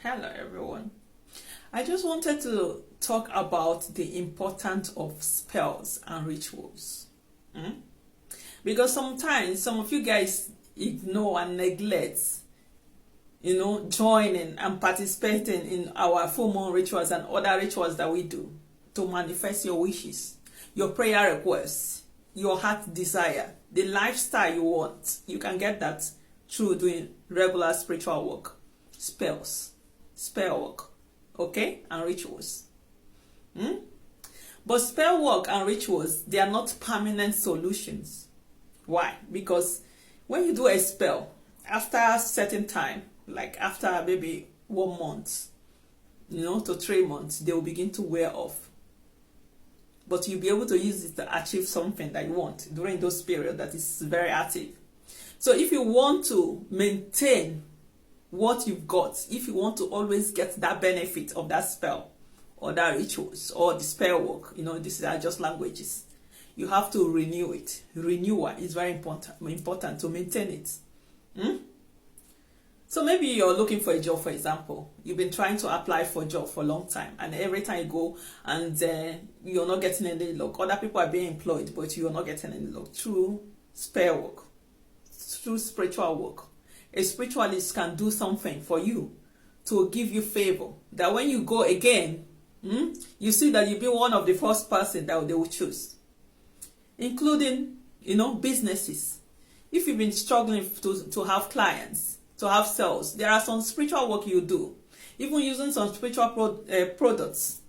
Hello, everyone. I just wanted to talk about the importance of spells and rituals. Mm? Because sometimes some of you guys ignore and neglect, joining and participating in our full moon rituals and other rituals that we do to manifest your wishes, your prayer requests, your heart desire, the lifestyle you want. You can get that through doing regular spiritual work, spell work, okay, and rituals. But spell work and rituals, they are not permanent solutions. Why? Because when you do a spell, after a certain time, like after maybe 1 month, to 3 months, they will begin to wear off. But you'll be able to use it to achieve something that you want during those periods that is very active. So if you want to maintain what you've got, if you want to always get that benefit of that spell or that rituals or the spell work, these are just languages. You have to renew it. Renewal is very important to maintain it. So maybe you're looking for a job, for example. You've been trying to apply for a job for a long time, and every time you go and you're not getting any luck. Other people are being employed, but you're not getting any luck. Through spell work, through spiritual work, a spiritualist can do something for you to give you favor, that when you go again, you see that you'll be one of the first person that they will choose. Including, businesses. If you've been struggling to have clients, to have sales, there are some spiritual work you do. Even using some spiritual products,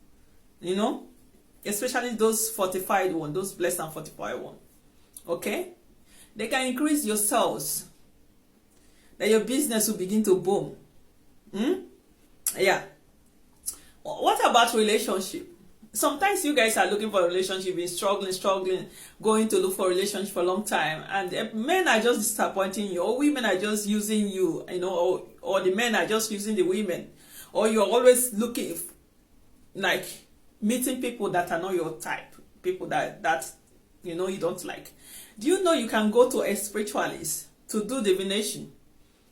especially those fortified ones, those blessed and fortified ones. Okay? They can increase your sales, that your business will begin to boom. Yeah. What about relationship? Sometimes you guys are looking for a relationship, been struggling, going to look for a relationship for a long time, and men are just disappointing you, or women are just using you, or the men are just using the women, or you're always looking like meeting people that are not your type, people that you don't like. Do you know you can go to a spiritualist to do divination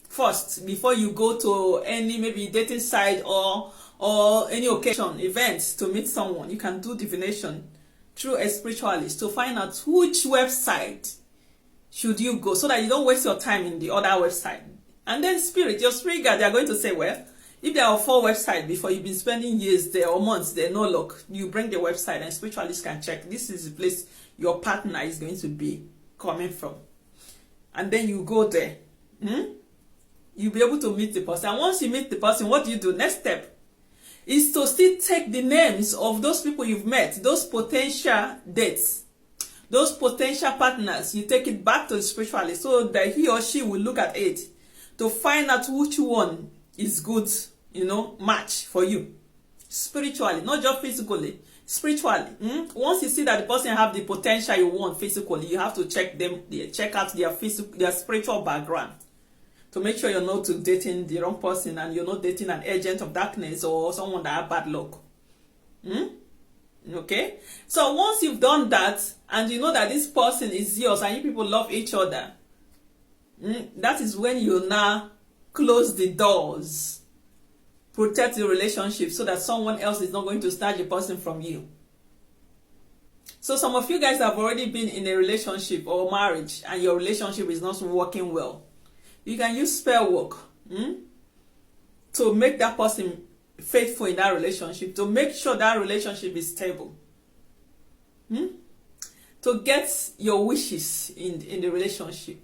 first before you go to any maybe dating site or any occasion, events to meet someone? You can do divination through a spiritualist to find out which website should you go, so that you don't waste your time in the other website. And then your spirit guide, they are going to say, well, if there are 4 websites before, you've been spending years there or months there, no luck, you bring the website and spiritualist can check. This is the place your partner is going to be coming from. And then you go there. You'll be able to meet the person. And once you meet the person, what do you do? Next step is to still take the names of those people you've met, those potential dates, those potential partners. You take it back to the spiritualist so that he or she will look at it to find out which one is good, match for you. Spiritually, not just physically, spiritually. Once you see that the person have the potential you want physically, you have to check out their spiritual background, to make sure you're not dating the wrong person and you're not dating an agent of darkness or someone that have bad luck. Okay? So once you've done that and you know that this person is yours and you people love each other, that is when you now close the doors, protect the relationship so that someone else is not going to snatch the person from you. So some of you guys have already been in a relationship or marriage and your relationship is not working well. You can use spell work to make that person faithful in that relationship, to make sure that relationship is stable. To get your wishes in the relationship.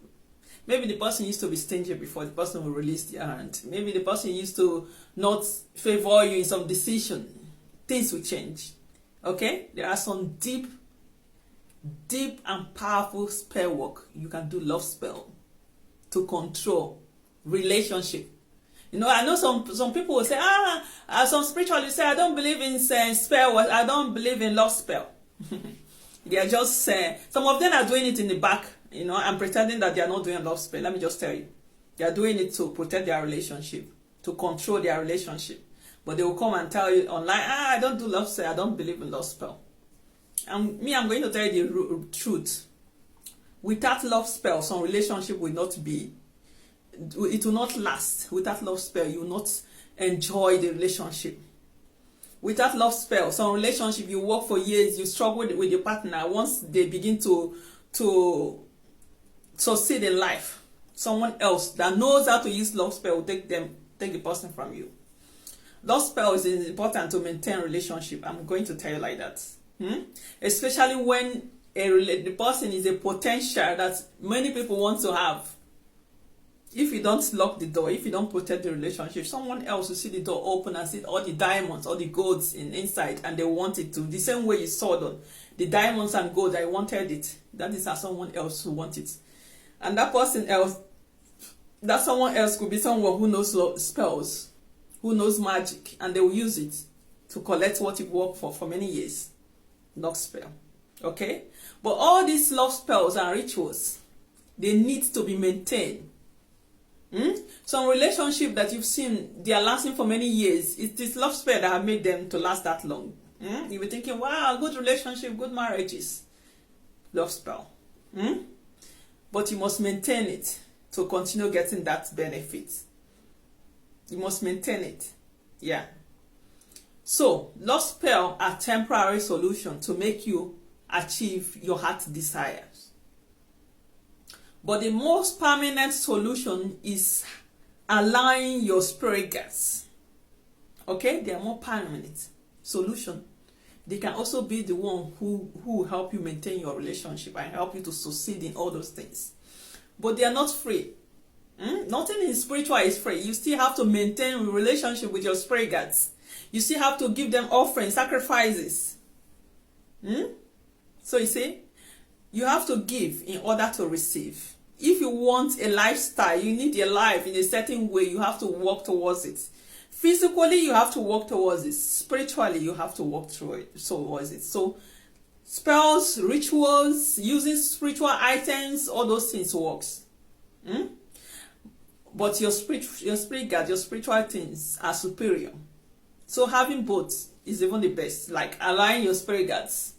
Maybe the person used to be stingy before, the person will release their hand. Maybe the person used to not favor you in some decision. Things will change. Okay? There are some deep and powerful spell work. You can do love spell to control relationship. I know some people will say, some spiritualists say, I don't believe in spell, I don't believe in love spell. They are just some of them are doing it in the back, and pretending that they are not doing love spell. Let me just tell you, they are doing it to protect their relationship, to control their relationship. But they will come and tell you online, I don't do love spell, I don't believe in love spell. And I'm going to tell you the truth. Without love spell, some relationship will not be, it will not last. Without love spell, you will not enjoy the relationship. Without love spell, some relationship you work for years, you struggle with your partner. Once they begin to succeed in life, someone else that knows how to use love spell will take the person from you. Love spell is important to maintain relationship. I'm going to tell you like that. Especially when the person is a potential that many people want to have. If you don't lock the door, if you don't protect the relationship, someone else will see the door open and see all the diamonds, all the golds inside, and they want it to. The same way you saw them, the diamonds and gold, I wanted it. That is how someone else who wants it. And that someone else could be someone who knows spells, who knows magic, and they will use it to collect what you worked for many years. Love spell. Okay? But all these love spells and rituals, they need to be maintained. Some relationship that you've seen, they are lasting for many years. It's this love spell that have made them to last that long. You'll be thinking, wow, good relationship, good marriages. Love spell. But you must maintain it to continue getting that benefit. You must maintain it. Yeah. So, love spell are temporary solution to make you achieve your heart desires. But the most permanent solution is allowing your spirit guides. Okay? They are more permanent solution. They can also be the one who will help you maintain your relationship and help you to succeed in all those things. But they are not free. Nothing in spiritual is free. You still have to maintain a relationship with your spirit guides. You still have to give them offerings, sacrifices. So you see, you have to give in order to receive. If you want a lifestyle, you need a life in a certain way, you have to work towards it. Physically, you have to work towards it. Spiritually, you have to work towards it. So, spells, rituals, using spiritual items, all those things works. But your spirit guide, your spiritual things are superior. So having both is even the best. Like allowing your spirit guides.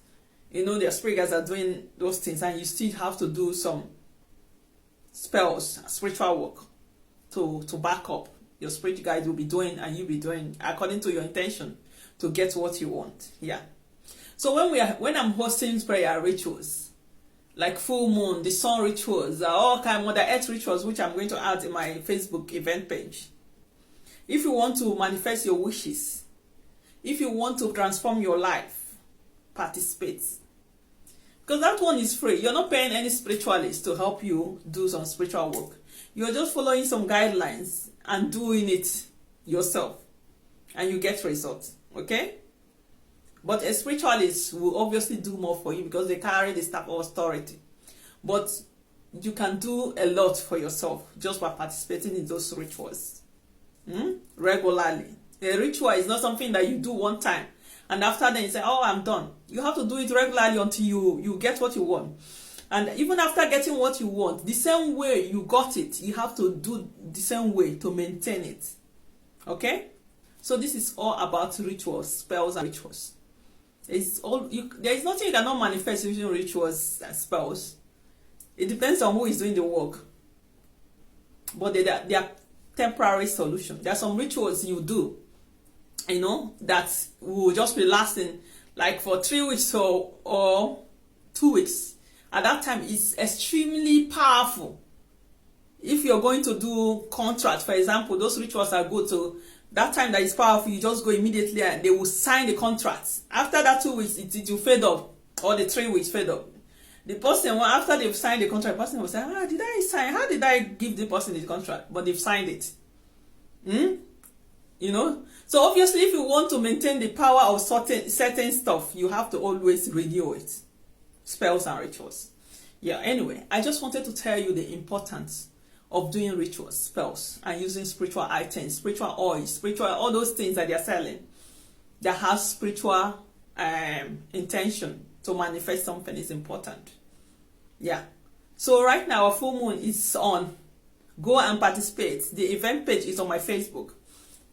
You know, their spirit guides are doing those things, and you still have to do some spells, spiritual work to back up. Your spirit guide will be doing, and you'll be doing according to your intention to get what you want. Yeah. So when I'm hosting prayer rituals, like full moon, the sun rituals, all kind of Mother Earth rituals, which I'm going to add in my Facebook event page. If you want to manifest your wishes, if you want to transform your life, participate. Because that one is free. You're not paying any spiritualist to help you do some spiritual work. You're just following some guidelines and doing it yourself. And you get results. Okay? But a spiritualist will obviously do more for you because they carry the staff of authority. But you can do a lot for yourself just by participating in those rituals. Regularly. A ritual is not something that you do one time and after then you say, oh, I'm done. You have to do it regularly until you get what you want. And even after getting what you want, the same way you got it, you have to do the same way to maintain it. Okay? So this is all about rituals, spells and rituals. There is nothing you cannot manifest using rituals and spells. It depends on who is doing the work. But they are temporary solutions. There are some rituals you do, that will just be lasting like for 3 weeks or 2 weeks. At that time, it's extremely powerful. If you're going to do contract, for example, those rituals are good. So that time that is powerful, you just go immediately and they will sign the contract. After that 2 weeks, it will fade up, or the 3 weeks fade up. The person, after they've signed the contract, the person will say, did I sign? How did I give the person the contract? But they've signed it. So obviously, if you want to maintain the power of certain stuff, you have to always renew it. Spells and rituals. Yeah, anyway, I just wanted to tell you the importance of doing rituals, spells, and using spiritual items, spiritual oils, all those things that they're selling that have spiritual intention to manifest something is important. Yeah. So right now, our full moon is on. Go and participate. The event page is on my Facebook.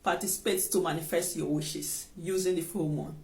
Participate to manifest your wishes using the full moon.